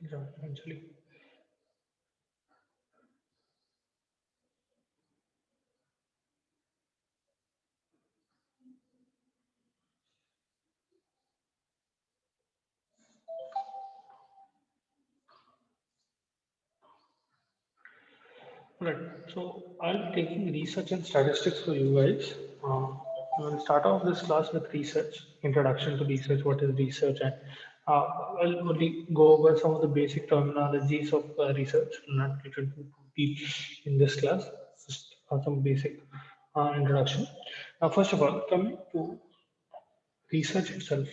Yeah, eventually. Right. So I'm taking research and statistics for you guys. We'll start off this class with research, introduction to research, what is research, and I'll only go over some of the basic terminologies of research. Not get into too deep in this class, just some basic introduction. Now, first of all, coming to research itself.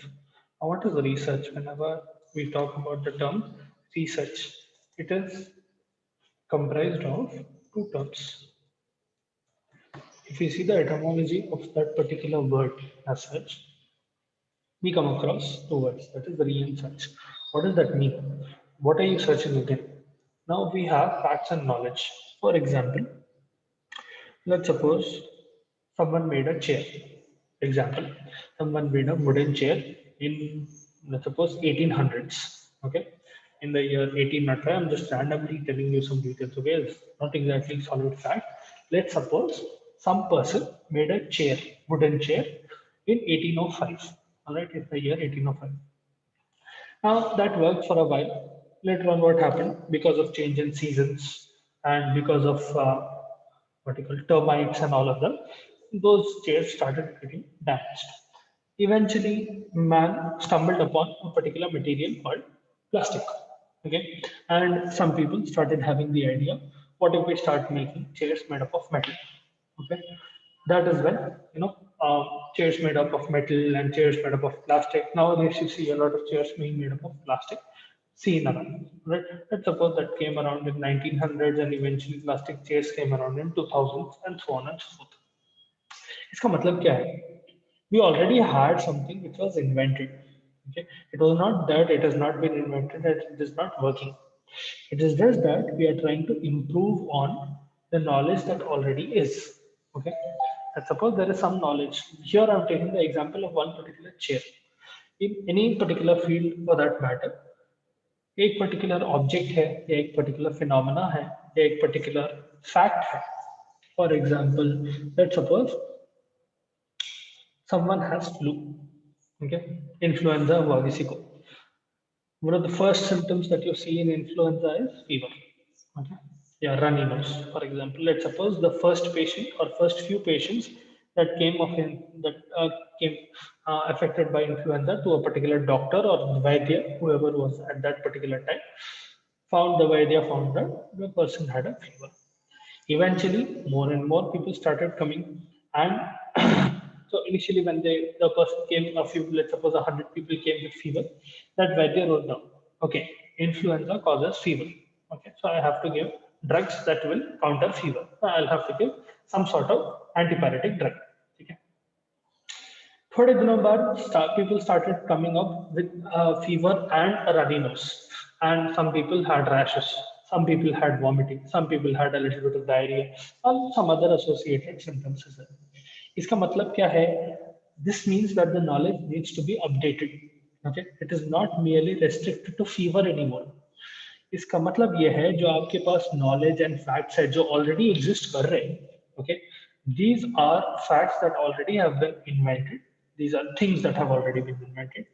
What is research? Whenever we talk about the term research, it is comprised of two terms. If you see the etymology of that particular word as such, we come across two words, that is re and search. What does that mean? What are you searching again? Now we have facts and knowledge. For example, let's suppose someone made a chair. Example, someone made a wooden chair in, let's suppose, 1800s. Okay, in the year 1805. I'm just randomly telling you some details. Okay, it's not exactly solid fact. Let's suppose some person made a chair, wooden chair, in 1805. All right, it's the year 1805. Now that worked for a while. Later on, what happened because of change in seasons and because of what you call termites and all of them, those chairs started getting damaged. Eventually, man stumbled upon a particular material called plastic. Okay, and some people started having the idea: what if we start making chairs made up of metal? Okay, that is when chairs made up of metal and chairs made up of plastic. Nowadays, you see a lot of chairs being made up of plastic seen around. Right? Let's suppose that came around in 1900s and eventually plastic chairs came around in 2000s and so on and so forth. इसका मतलब क्या है? We already had something which was invented. Okay, it was not that it has not been invented and it is not working. It is just that we are trying to improve on the knowledge that already is. Okay, and suppose there is some knowledge. Here I'm taking the example of one particular chair. In any particular field for that matter, एक particular object है या एक particular phenomena है या एक particular fact है. For example, let suppose someone has flu. Okay, influenza हुआ किसी को. One of the first symptoms that you see in influenza is fever. Okay, yeah, runny nose, for example. Let's suppose the first patient or first few patients that came of in that came affected by influenza to a particular doctor or vaidya, whoever was at that particular time, found the vaidya found that the person had a fever. Eventually, more and more people started coming, and so initially, when the person came, a few, let's suppose 100 people came with fever, that Vaidya wrote down, okay, influenza causes fever. Okay, so I have to give drugs that will counter fever. So I'll have to give some sort of antipyretic drug. Okay. थोड़े दिनों बाद people started coming up with fever and a runny nose, and some people had rashes, some people had vomiting, some people had a little bit of diarrhea, and some other associated symptoms as well. इसका मतलब क्या है? This means that the knowledge needs to be updated. Okay, it is not merely restricted to fever anymore. इसका मतलब ये है जो आपके पास नॉलेज एंड फैक्ट्स है जो ऑलरेडी एग्जिस्ट कर रहे हैं. Okay, these are facts that already have been invented. These are things that have already been invented,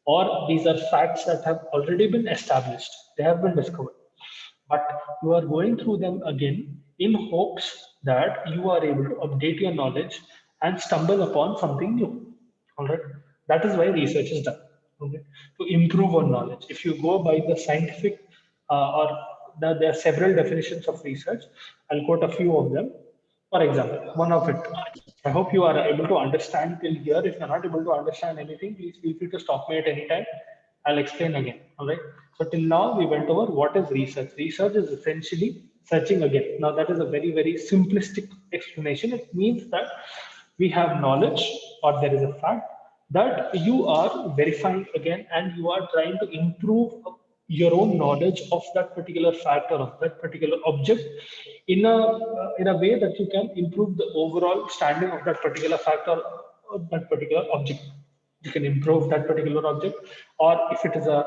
or these are facts that have already been established. They have been discovered, but you are going through them again in hopes that you are able to update your knowledge and stumble upon something new. All right, that is why research is done. Okay, to improve our knowledge. If you go by the scientific or there are several definitions of research, I'll quote a few of them. For example, one of it, I hope you are able to understand till here. If you're not able to understand anything, please feel free to stop me at any time. I'll explain again. All right. So till now we went over what is research. Research is essentially searching again. Now that is a very, very simplistic explanation. It means that we have knowledge or there is a fact that you are verifying again and you are trying to improve your own knowledge of that particular fact or of that particular object in a way that you can improve the overall standing of that particular fact or that particular object. You can improve that particular object, or if it is a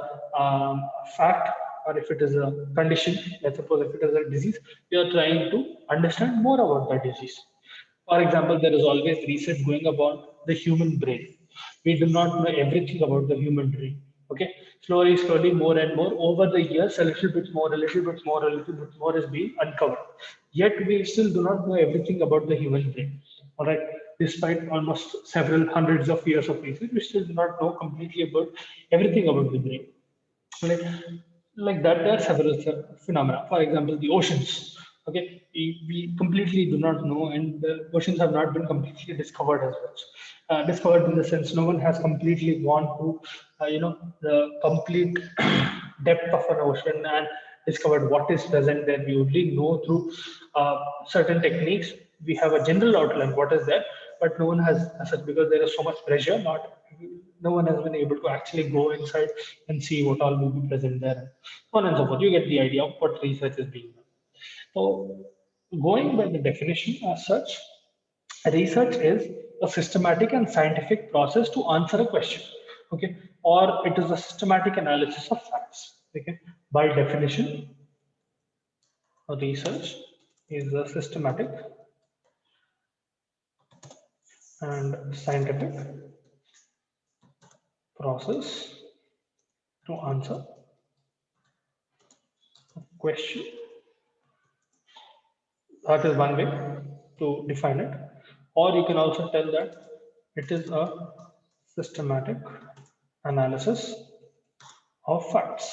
fact, or if it is a condition, let's suppose if it is a disease, we are trying to understand more about the disease. For example, there is always research going about the human brain. We do not know everything about the human brain. Okay, slowly, more and more over the years, a little bit more, a little bit more, a little bit more is being uncovered. Yet we still do not know everything about the human brain. All right, despite almost several hundreds of years of research, we still do not know completely about everything about the brain. Like, like that, there are several phenomena. For example, the oceans. Okay, we completely do not know, and the oceans have not been completely discovered as such. Discovered in the sense, no one has completely gone to, the complete depth of an ocean and discovered what is present there. We only know through certain techniques. We have a general outline what is there, but no one has as such, because there is so much pressure. Not no one has been able to actually go inside and see what all will be present there, so on and so forth. You get the idea of what research is being done. So, going by the definition as such, research is a systematic and scientific process to answer a question. Okay, or it is a systematic analysis of facts. Okay, by definition, research is a systematic and scientific process to answer a question. That is one way to define it. Or you can also tell that it is a systematic analysis of facts.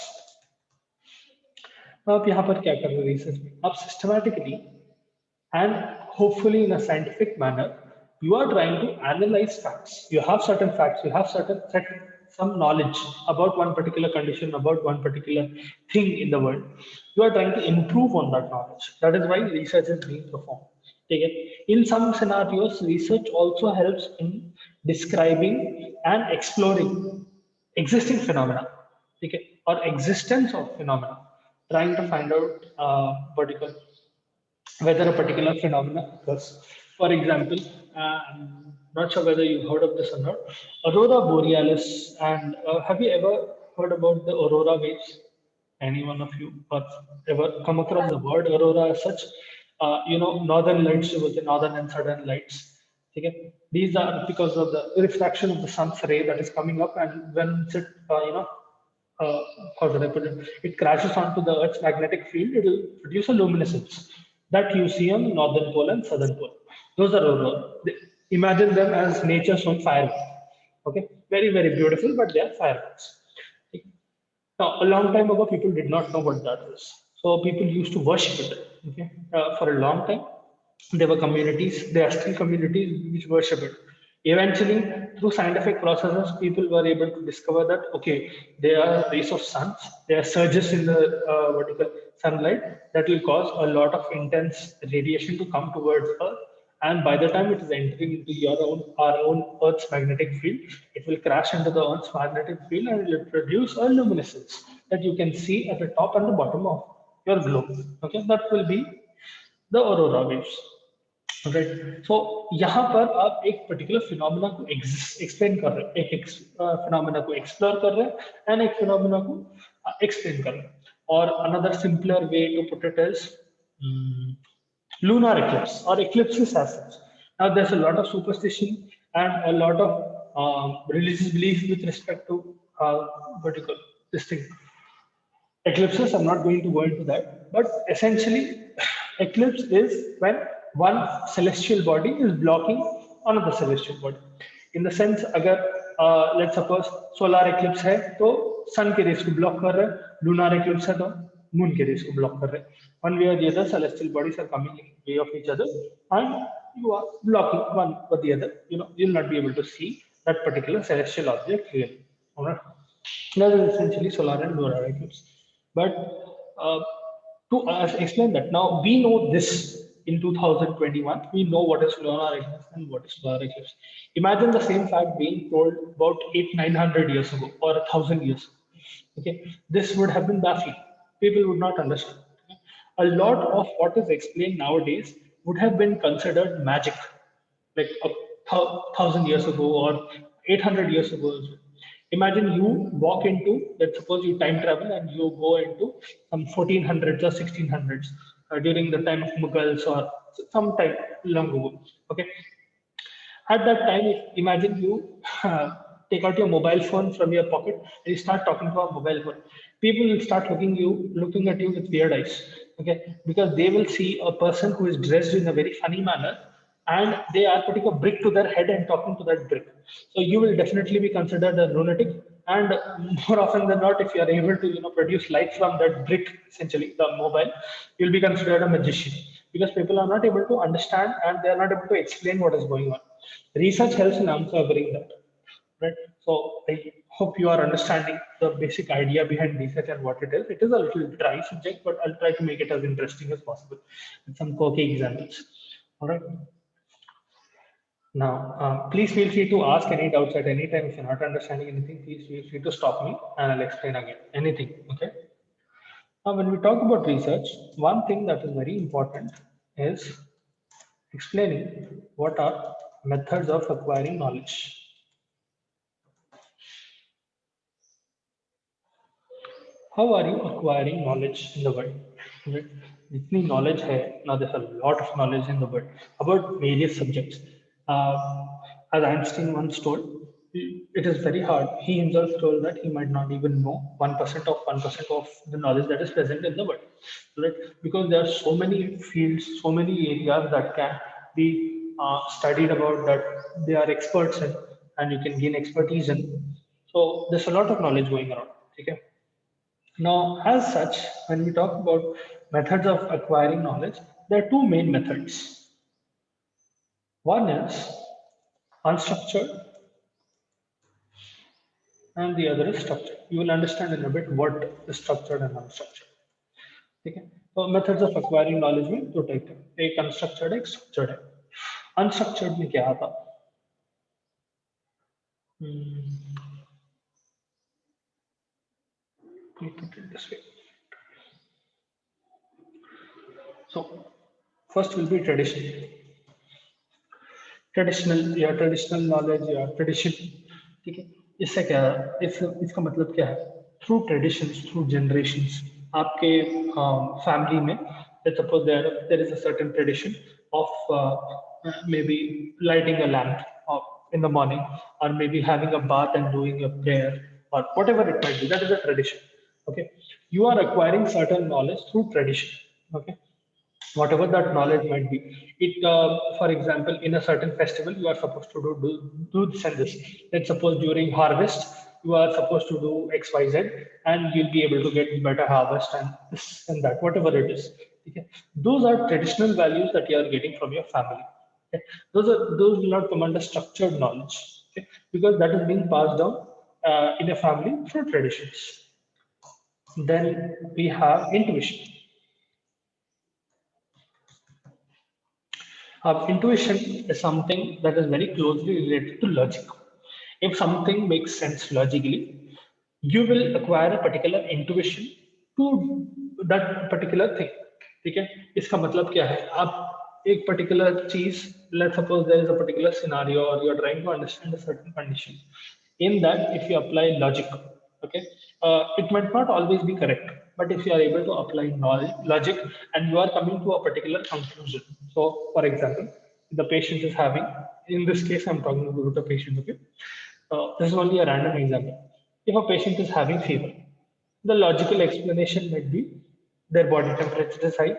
अब यहाँ पर क्या कर रहे हैं research में? अब systematically and hopefully in a scientific manner, you are trying to analyze facts. You have certain facts, you have some knowledge about one particular condition, about one particular thing in the world. You are trying to improve on that knowledge. That is why research is being performed. Okay. In some scenarios, research also helps in describing and exploring existing phenomena, okay, or existence of phenomena, trying to find out whether a particular phenomena occurs. For example, not sure whether you heard of this or not, aurora borealis. And have you ever heard about the aurora waves? Any one of you or ever come across the word aurora as such? Northern lights with the northern and southern lights. Okay, these are because of the refraction of the sun's ray that is coming up, and when it, how should I put it? It crashes onto the Earth's magnetic field, it will produce a luminescence that you see on northern pole and southern pole. Those are aurora. Imagine them as nature's own fireworks. Okay, very beautiful, but they are fireworks. Now, a long time ago, people did not know what that was. So people used to worship it. Okay, for a long time, there were communities. There are still communities which worship it. Eventually, through scientific processes, people were able to discover that okay, there are rays of suns, there are surges in the vertical sunlight that will cause a lot of intense radiation to come towards Earth, and by the time it is entering into our own Earth's magnetic field, it will crash into the Earth's magnetic field and it will produce a luminescence that you can see at the top and the bottom of your globe. Okay, that will be the aurora waves. Right, so यहाँ पर आप एक particular phenomena को explain कर रहे हैं, एक phenomena को एक्सप्लोर कर रहे हैं एंड एक फिनोमिना को एक्सप्लेन कर रहे हैं. और another simpler way to put it is lunar eclipse or eclipses as such. Now there's a lot of superstition and a lot of religious belief with respect to vertical this thing. Eclipses, I'm not going to go into that, but essentially, eclipse is when one celestial body is blocking another celestial body. In the sense, अगर let's suppose solar eclipse है, तो sun के rays को block कर रहा है, lunar eclipse है, तो moon के rays को block कर रहा है. One way or the other, celestial bodies are coming in way of each other, and you are blocking one or the other. You'll not be able to see that particular celestial object clearly. All right. That is essentially solar and lunar eclipse. But to explain that, now we know this in 2021, we know what is lunar eclipse and what is solar eclipse. Imagine the same fact being told about 900 years ago or 1,000 years ago. Okay, this would have been baffling. People would not understand. Okay? A lot of what is explained nowadays would have been considered magic, like 1,000 years ago or 800 years ago. Imagine you walk into, let's suppose you time travel and you go into some 1400s or 1600s during the time of Mughals or some time long ago. Okay, at that time, imagine you take out your mobile phone from your pocket and you start talking to a mobile phone. People will start looking at you with weird eyes, okay? Because they will see a person who is dressed in a very funny manner, and they are putting a brick to their head and talking to that brick. So you will definitely be considered a lunatic, and more often than not, if you are able to produce light from that brick, essentially the mobile, you'll be considered a magician because people are not able to understand and they are not able to explain what is going on. Research helps in uncovering that, right? So I hope you are understanding the basic idea behind research and what it is. It is a little dry subject, but I'll try to make it as interesting as possible with some quirky examples. All right. Now, please feel free to ask any doubts at any time. If you're not understanding anything, please feel free to stop me and I'll explain again. Anything, okay? Now, when we talk about research, one thing that is very important is explaining what are methods of acquiring knowledge. How are you acquiring knowledge in the world? Right? जितनी knowledge है, now there's a lot of knowledge in the world about various subjects. As Einstein once told, it is very hard. He himself told that he might not even know 1% of the knowledge that is present in the world, right? Because there are so many fields, so many areas that can be studied about that they are experts in, and you can gain expertise in. So there's a lot of knowledge going around. Okay. Now, as such, when we talk about methods of acquiring knowledge, there are two main methods. One is unstructured and the other is structured. You will understand in a bit what is structured and unstructured. Okay. So methods of acquiring knowledge में दो type है, एक unstructured एक structured है. Unstructured में क्या आता? Let me put it this way. So first will be traditional knowledge या tradition. ठीक है, इससे क्या है, इसका मतलब क्या है? थ्रू ट्रेडिशंस, थ्रू जनरेशंस, आपके फैमिली में, let's suppose there is a certain tradition of maybe lighting a lamp in the morning, or maybe having a bath and doing a prayer, or whatever it might be. That is a tradition. Okay, you are acquiring certain knowledge through tradition. Okay, whatever that knowledge might be. It, for example, in a certain festival, you are supposed to do this and this. Let's suppose during harvest, you are supposed to do X, Y, Z, and you'll be able to get better harvest and this and that, whatever it is. Okay. Those are traditional values that you are getting from your family. Okay. Those will not come under structured knowledge, okay, because that is being passed down in a family through traditions. Then we have intuition. Intuition is something that is very closely related to logic. If something makes sense logically, you will acquire a particular intuition to that particular thing. ठीक है, इसका मतलब क्या है? आप एक particular चीज, let's suppose there is a particular scenario or you are trying to understand a certain condition. In that, if you apply logic, okay, it might not always be correct, but if you are able to apply knowledge, logic, and you are coming to a particular conclusion. So for example, the patient is having, in this case I'm talking about the patient, okay, this is only a random example. If a patient is having fever, the logical explanation might be their body temperature is high.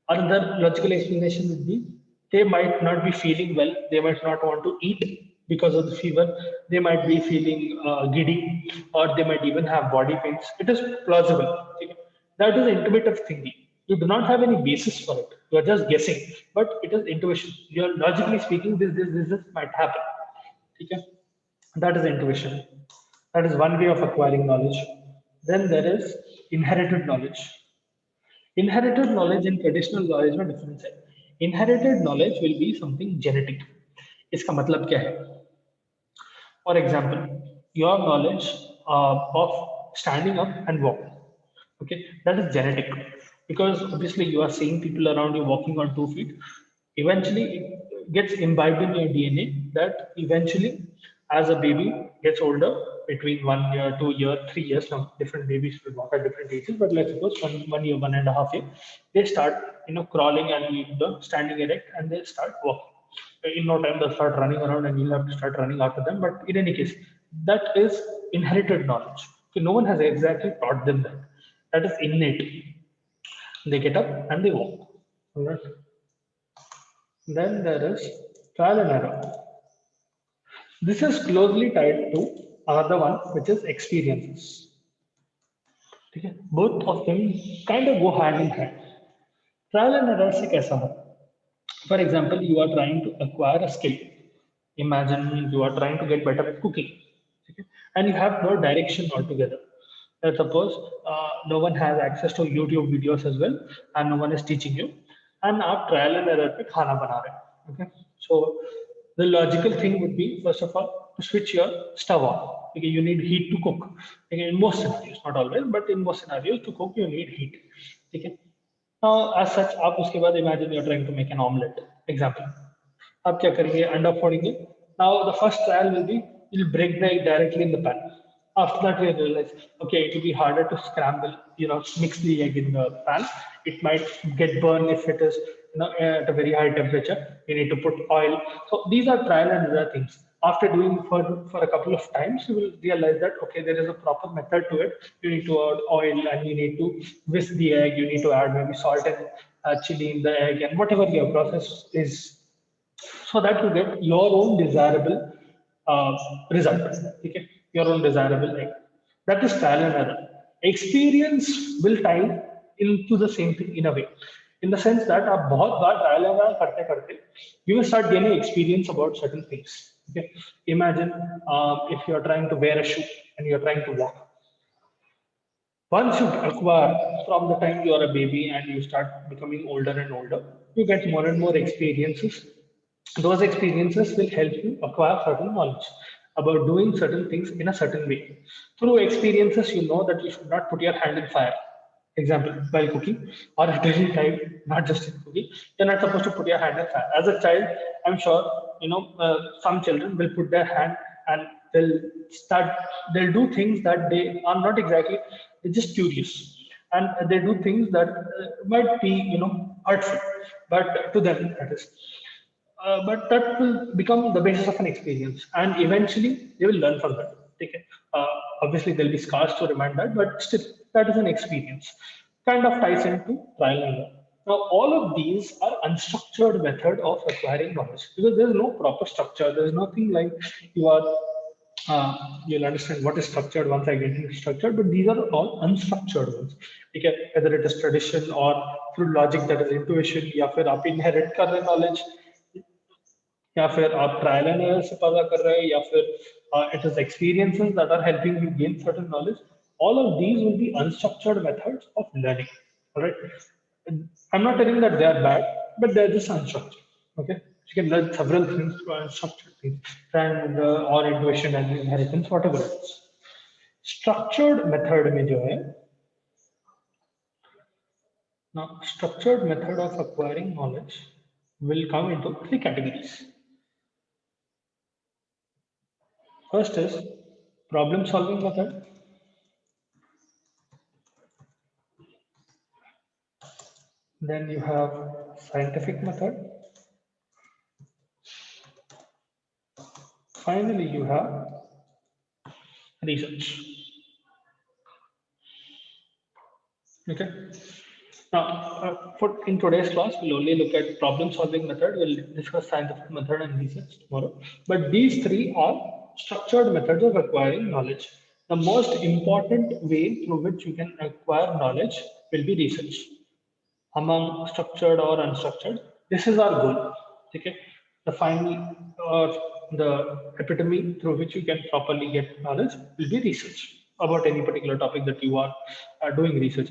Another logical explanation would be they might not be feeling well. They might not want to eat because of the fever. They might be feeling giddy, or they might even have body pains. It is plausible. Okay? That is intuitive thinking. You do not have any basis for it. You are just guessing, but it is intuition. You are logically speaking, this might happen. Okay? That is intuition. That is one way of acquiring knowledge. Then there is inherited knowledge. Inherited knowledge and traditional knowledge में difference है. Inherited knowledge will be something genetic. इसका मतलब क्या है? For example, your knowledge of standing up and walking, okay, that is genetic, because obviously you are seeing people around you walking on 2 feet. Eventually, it gets imbibed in your DNA that eventually, as a baby gets older, between 1 year, 2 year, 3 years. Now different babies will walk at different ages, but let's suppose one year, 1.5 year, they start crawling and standing erect, and they start walking. In no time they'll start running around, and you'll have to start running after them. But in any case, that is inherited knowledge. Okay, no one has exactly taught them that. That is innate. They get up and they walk. All right. Then there is trial and error. This is closely tied to another one, which is experiences. Okay. Both of them kind of go hand in hand. Trial and error से कैसा है? For example, you are trying to acquire a skill. Imagine you are trying to get better at cooking, okay? And you have no direction altogether. Let's suppose no one has access to YouTube videos as well, and no one is teaching you, and आप trial and error पे खाना बना रहे हैं. Okay, so the logical thing would be, first of all, to switch your stove on. Okay, you need heat to cook. Okay, in most scenarios, not always, but in most scenarios to cook you need heat. Okay. Now, as such, आप उसके बाद imagine you're trying to make an omelette. Example. आप क्या करेंगे? अंडा फोड़ेंगे. Now, the first trial will be you'll break the egg directly in the pan. After that, you realize, okay, it will be harder to scramble, mix the egg in the pan. It might get burned if it is, at a very high temperature. You need to put oil. So these are trial and error things. After doing for a couple of times, you will realize that, okay, there is a proper method to it. You need to add oil, and you need to whisk the egg. You need to add maybe salt and chili in the egg, and whatever your process is, so that you get your own desirable result. Okay, your own desirable egg. That is trial and error. Experience will tie into the same thing in a way, in the sense that आप बहुत बार trial and error करते करते you will start gaining experience about certain things. Okay, imagine if you are trying to wear a shoe and you are trying to walk. Once you acquire, from the time you are a baby and you start becoming older and older, you get more and more experiences. Those experiences will help you acquire certain knowledge about doing certain things in a certain way. Through experiences, you know that you should not put your hand in fire. Example, while cooking or at any time, not just in cooking, you're not supposed to put your hand in fire. As a child, I'm sure some children will put their hand, and they'll do things that they are not exactly, they're just curious, and they do things that might be hurtful, but to them that is. But that will become the basis of an experience, and eventually they will learn from that. Okay. Obviously, there'll be scars to remind that, but still, that is an experience. Kind of ties into trial and error. Now, all of these are unstructured method of acquiring knowledge, because there's no proper structure. There's nothing like you are. You'll understand what is structured once I get into structured, but these are all unstructured ones. Okay, whether it is tradition or through logic, that is intuition, या फिर आप inherit कर रहे knowledge, या फिर आप trial and error से पता कर रहे हैं, या फिर it is experiences that are helping you gain certain knowledge. All of these will be unstructured methods of learning. All right. I'm not telling that they are bad, but they're just unstructured. Okay. You can learn several things through unstructured things, and or intuition and inheritance, whatever it is. Structured method में जो है, now structured method of acquiring knowledge will come into 3 categories. First is problem solving method. Then you have scientific method. Finally, you have research. Okay. Now, in today's class, we'll only look at problem solving method. We'll discuss scientific method and research tomorrow. But these three are structured methods of acquiring knowledge. The most important way through which you can acquire knowledge will be research. Among structured or unstructured, this is our goal. Okay, the final or the epitome through which you can properly get knowledge will be research about any particular topic that you are doing research.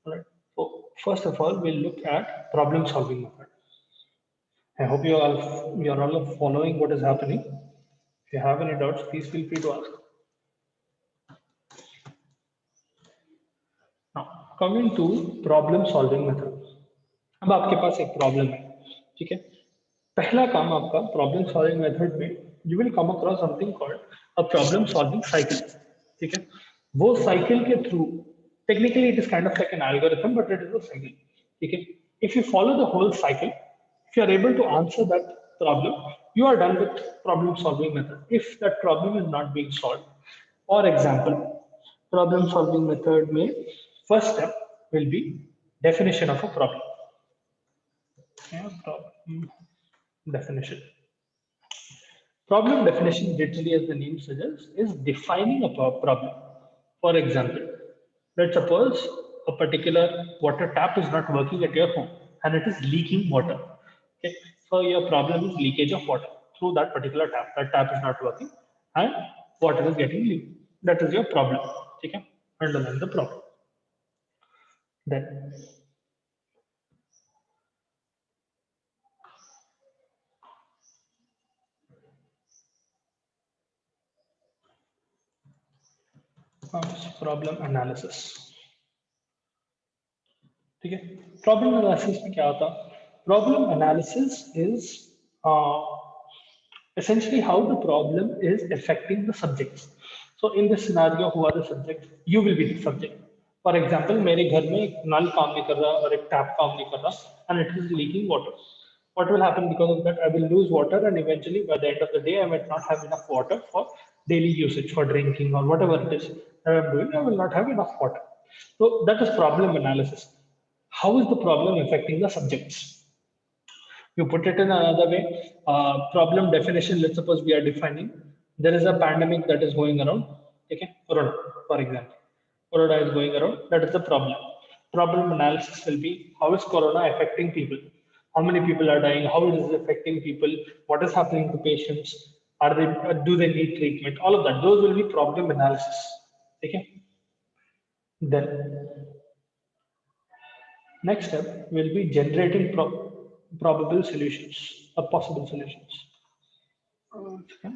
All right. So first of all, we'll look at problem solving method. I hope you're all following what is happening. If you have any doubts, please feel free to ask. Now, coming to problem solving method. अब आपके पास एक problem है, ठीक है? पहला काम आपका problem solving method में you will come across something called a problem solving cycle. ठीक है, वो cycle के through, technically it is kind of like an algorithm, but it is a cycle. ठीक है, if you follow the whole cycle, if you are able to answer that problem, you are done with problem solving method. If that problem is not being solved, for example, problem solving method may first step will be definition of a problem. Yeah, problem definition. Problem definition, literally as the name suggests, is defining a problem. For example, let's suppose a particular water tap is not working at your home and it is leaking water. Okay, so your problem is leakage of water through that particular tap. That tap is not working and water is getting leaked. That is your problem. Okay, underline the problem. Then comes problem analysis. ठीक है, problem analysis में क्या होता है? Problem analysis is essentially how the problem is affecting the subjects. So in this scenario, who are the subjects? You will be the subject. For example, मेरे घर में एक नल काम नहीं कर रहा और एक टैप काम नहीं कर रहा and it is leaking water. What will happen because of that? I will lose water and eventually by the end of the day, I might not have enough water for daily usage, for drinking or whatever it is that I'm doing. I will not have enough water. So that is problem analysis. How is the problem affecting the subjects? You put it in another way, problem definition. Let's suppose we are defining there is a pandemic that is going around. Okay, corona, for example, corona is going around. That is the problem. Problem analysis will be how is corona affecting people? How many people are dying? How it is affecting people? What is happening to patients? Are they do they need treatment? All of that. Those will be problem analysis. Okay. Then next step will be generating probable solutions or possible solutions. Okay.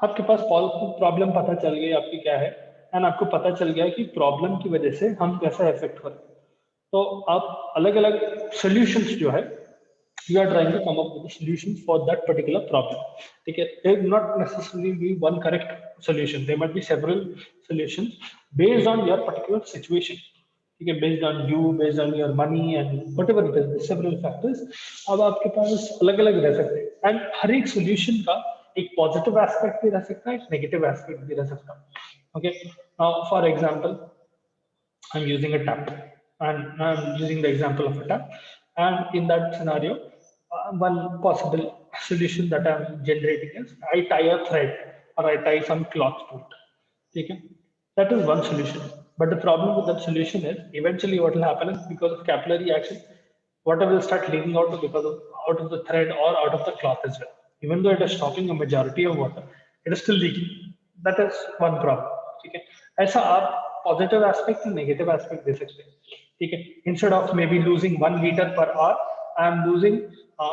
आपके पास problem पता चल गई आपकी क्या है and आपको पता चल गया कि प्रॉब्लम की वजह से हम कैसा इफेक्ट हो रहे हैं, तो आप अलग अलग सॉल्यूशंस जो है you are trying to come up with a solution for that particular problem. Okay, there will not necessarily be one correct solution. There might be several solutions based on your particular situation. Okay, based on you, based on your money and whatever it is, several factors. अब आपके पास अलग-अलग रह सकते हैं and हर एक solution का एक positive aspect भी रह सकता है, एक negative aspect भी रह सकता है. Okay, now for example, I'm using a tap and I'm using the example of a tap. And in that scenario, one possible solution that I'm generating is I tie a thread or I tie some cloth to it. Okay? That is one solution. But the problem with that solution is eventually what will happen is because of capillary action, water will start leaking out because of out of the thread or out of the cloth as well. Even though it is stopping a majority of water, it is still leaking. That is one problem. ठीक है, ऐसा आप positive aspect negative aspect दे सकते हैं. ठीक है, instead of may be losing 1 liter per hour, I am losing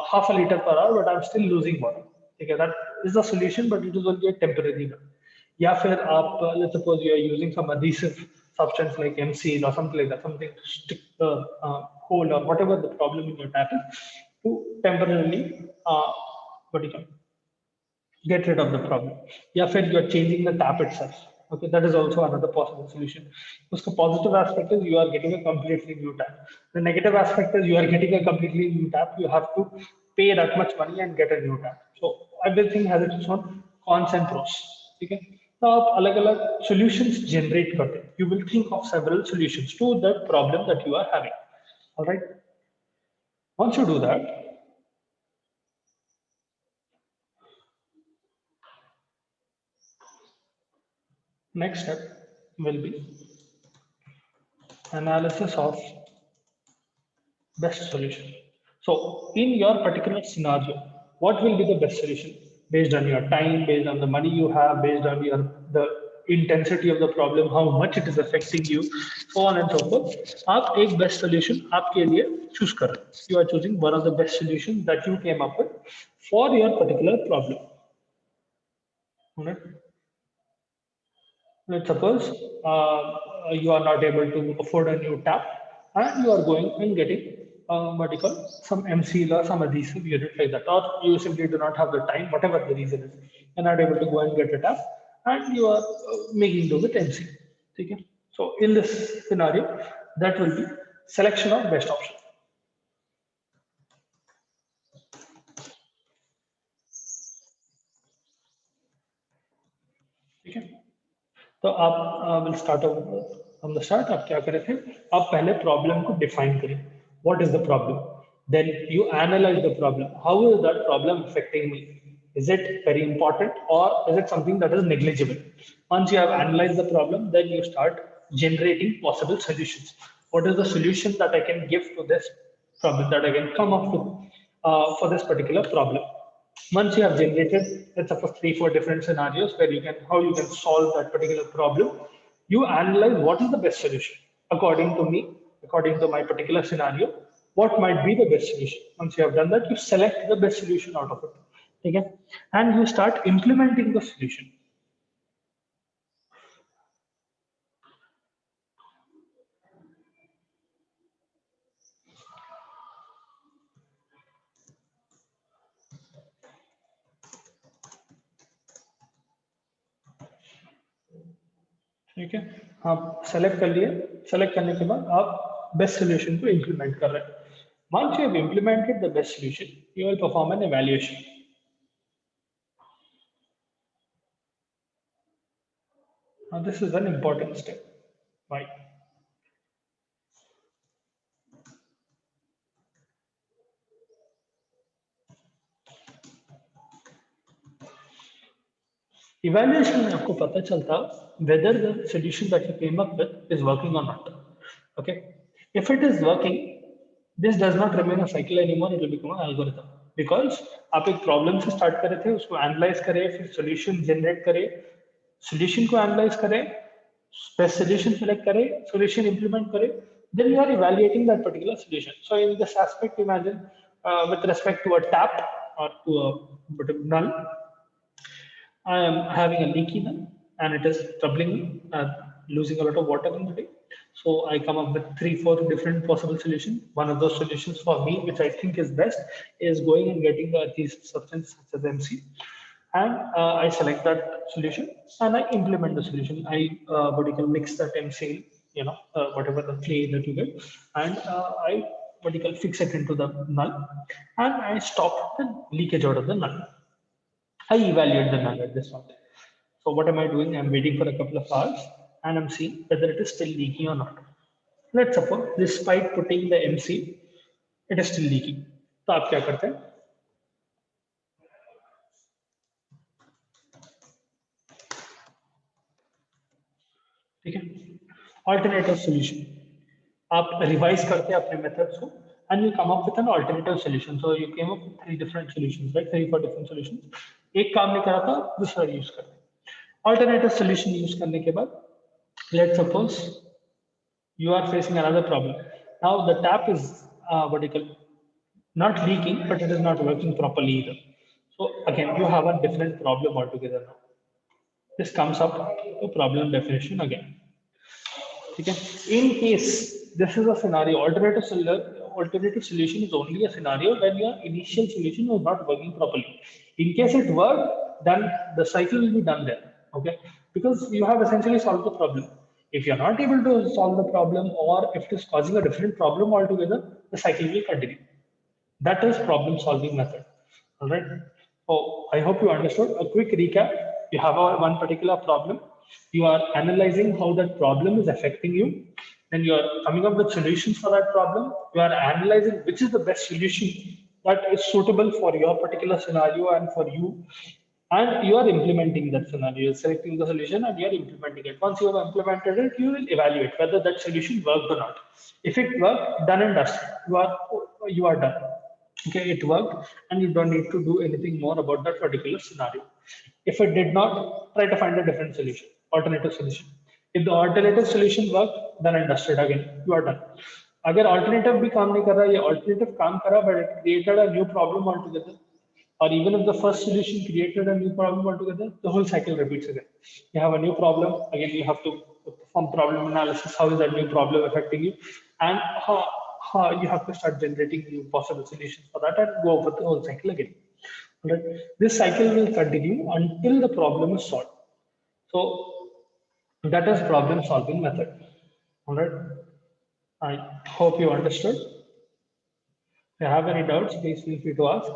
half a liter per hour, but I'm still losing water. ठीक है, that is the solution, but it is only a temporary one. या फिर आप let's suppose you are using some adhesive substance like M-Seal or something like that, something to stick the hole or whatever the problem in your tap is to temporarily what do you call get rid of the problem. या फिर you are changing the tap itself. Okay, that is also another possible solution. Uska positive aspect is you are getting a completely new tap. The negative aspect is you are getting a completely new tap. You have to pay that much money and get a new tap. So everything has its own cons and pros. ठीक है, तो आप अलग अलग solutions generate करते हैं. You will think of several solutions to the problem that you are having. All right. Once you do that, next step will be analysis of best solution. So in your particular scenario, what will be the best solution based on your time, based on the money you have, based on your the intensity of the problem, how much it is affecting you, so on and so forth. आप एक best solution आपके लिए choose कर रहे हैं. You are choosing one of the best solutions that you came up with for your particular problem. Alright? Let's suppose you are not able to afford a new tap and you are going and getting what you call some MCL or some adhesive unit like that, or you simply do not have the time, whatever the reason is, you're not able to go and get a tap and you are making do with MCL. Okay? So in this scenario, that will be selection of best option. ठीक है तो आप will start from the start आप क्या करे थे आप पहले प्रॉब्लम को डिफाइन करें what is the problem then you analyze the problem how is that problem affecting me is it very important or is it something that is negligible once you have analyzed the problem then you start generating possible solutions what is the solution that I can give to this problem that I can come up with for this particular problem once you have generated let's suppose 3 4 different scenarios where you can how you can solve that particular problem you analyze what is the best solution according to me according to my particular scenario what might be the best solution once you have done that you select the best solution out of it okay and you start implementing the solution ठीक है आप select कर लिए select करने के बाद आप best solution को इंप्लीमेंट कर रहे हैं once you have implemented the best solution you will perform an evaluation now this is an important step why evaluation में आपको पता चलता whether the solution that you came up with is working or not okay if it is working this does not remain a cycle anymore it will become an algorithm because आप एक problem से start करे थे उसको analyse करें फिर solution generate करें solution को एनालाइज करें बेस्ट सॉल्यूशन सेलेक्ट करें सॉल्यूशन इंप्लीमेंट करें then you are evaluating that particular solution so in this aspect imagine with respect to a tap or to a null I am having a leaky now and it is troubling me, losing a lot of water in the day. So I come up with 3 4 different possible solutions. One of those solutions for me, which I think is best, is going and getting these substances such as MC. And I select that solution and I implement the solution. I what you can mix that MC, whatever the clay that you get, and I what you can fix it into the null, and I stop the leakage out of the null. I evaluate the null at this point. So what am I doing? I'm waiting for a couple of hours and I'm seeing whether it is still leaking or not. Let's suppose despite putting the MC, it is still leaking. तो आप क्या करते हैं? ठीक है? Alternative solution. आप revise करते हैं अपने methods को and you come up with an alternative solution. So you came up with 3 different solutions, right? 3 4 different solutions. एक काम नहीं करा था, दूसरा use करते हैं. Alternative solution use करने के बाद, let's suppose you are facing another problem. Now the tap is what you call not leaking, but it is not working properly either. So again, you have a different problem altogether now. This comes up to problem definition again. Okay. In case this is a scenario, alternative solution is only a scenario when your initial solution was not working properly. In case it worked, then the cycle will be done there. Okay, because you have essentially solved the problem. If you are not able to solve the problem, or if it is causing a different problem altogether, the cycle will continue. That is problem solving method. All right. So I hope you understood. A quick recap. You have one particular problem. You are analyzing how that problem is affecting you. Then you are coming up with solutions for that problem. You are analyzing which is the best solution that is suitable for your particular scenario and for you. And you are implementing that scenario. You're selecting the solution and you're implementing it. Once you have implemented it, you will evaluate whether that solution worked or not. If it worked, done and dusted. You are done. Okay, it worked, and you don't need to do anything more about that particular scenario. If it did not, try to find a different solution, alternative solution. If the alternative solution worked, then understood again, you are done. अगर alternative भी काम नहीं कर रहा, ये alternative काम कर रहा, but it created a new problem altogether. or even if the first solution created a new problem altogether, the whole cycle repeats again. You have a new problem, again you have to perform problem analysis, how is that new problem affecting you, and how you have to start generating new possible solutions for that and go over the whole cycle again. Right? This cycle will continue until the problem is solved. So that is problem solving method. All right. I hope you understood. If you have any doubts, please feel free to ask.